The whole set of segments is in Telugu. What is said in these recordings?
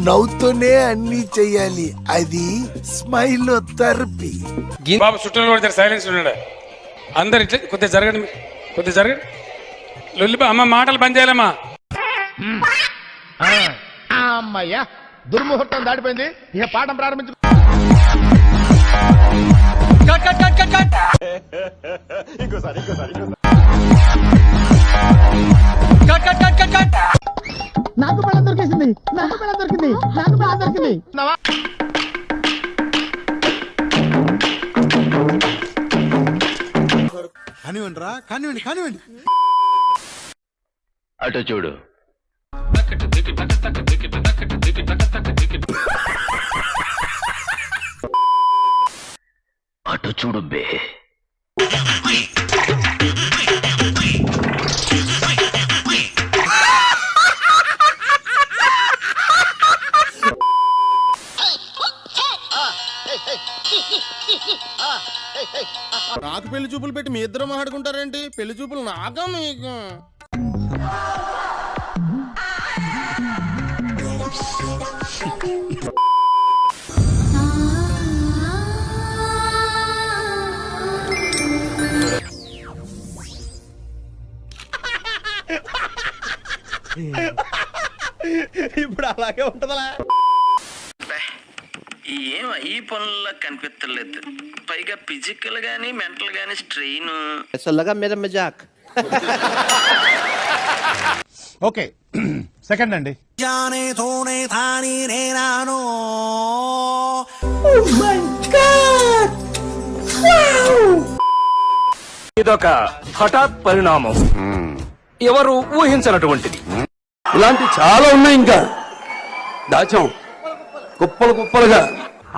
నవ్వుతూనే అన్ని చెయ్యాలి, అది స్మైల్ థెరపీ. బాబు చుట్టూ కూడా సైలెన్స్ ఉన్నాడు. అందరు ఇట్లా కొద్దిగా జరగండి, కొద్దిగా జరగండి. లొల్లి అమ్మ మాటలు బంద్ చేయాలమ్మా. అమ్మయ్యా, దుర్ముహూర్తం దాటిపోయింది, ఇక పాఠం ప్రారంభించు. నాకు పిల్ల దొరికేసింది, నాకు పిల్ల దొరికింది, నాకు పిల్ల దొరికింది. కానివ్వండి రా, కానివ్వండి కానివ్వండి. అటు చూడు. అటు చూడు బే. నాకు పెళ్లి చూపులు పెట్టి మీ ఇద్దరు మాట్లాడుకుంటారేంటి? పెళ్లి చూపులు నాకా మీకు? ఇప్పుడు అలాగే ఉంటదలా. ఏం ఈ పనుల్లో కనిపించలేదు, పైగా ఫిజికల్ గానీ మెంటల్ గానీ స్ట్రెయిన్. ఓకే, సెకండ్ అండి. ఇదొక హఠాత్ పరిణామం, ఎవరు ఊహించినటువంటిది. ఇలాంటి చాలా ఉన్నాయి, ఇంకా దాచాం కుప్పలు కుప్పలుగా.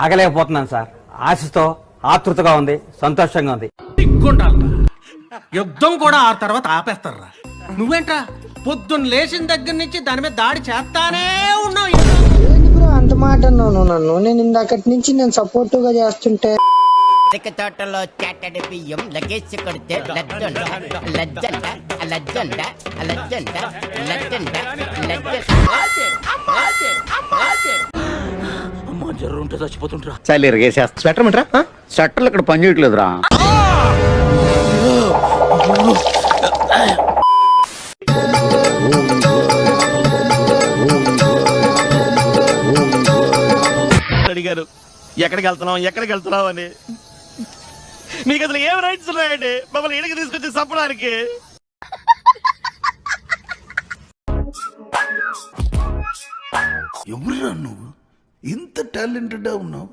ఆగలేకపోతున్నాను సార్, ఆశతో ఆతృతగా ఉంది, సంతోషంగా ఉంది. యుద్ధం కూడా ఆ తర్వాత ఆపేస్తారా? నువ్వేంట్రా పొద్దున్న లేచిన దగ్గర నుంచి దాని మీద దాడి చేస్తానే ఉన్నావు. అంత మాట అన్నాను నన్ను. నేను ఇందాకటి నుంచి నేను సపోర్టివ్ గా చేస్తుంటే తోటలో చాటడి బియ్యం లగేజ్ కొడితే లజ్జంట లజ్జంట లజ్జంట లజ్జంట లజ్జంట అమ్మా జర్రు ఉంటే చచ్చిపోతుంటరా. చలి రేసేస్తా. స్వెటర్ మిట్రా, స్వెటర్లు ఇక్కడ పని చేయట్లేదురా. అడిగారు ఎక్కడికి వెళ్తున్నావు అని. మీకు అసలు ఏం రైట్స్ ఉన్నాయండి మమ్మల్ని ఇంటికి తీసుకొచ్చి చంపడానికి? ఎవరురా నువ్వు? ఇంత టాలెంటెడ్ ఉన్నావు?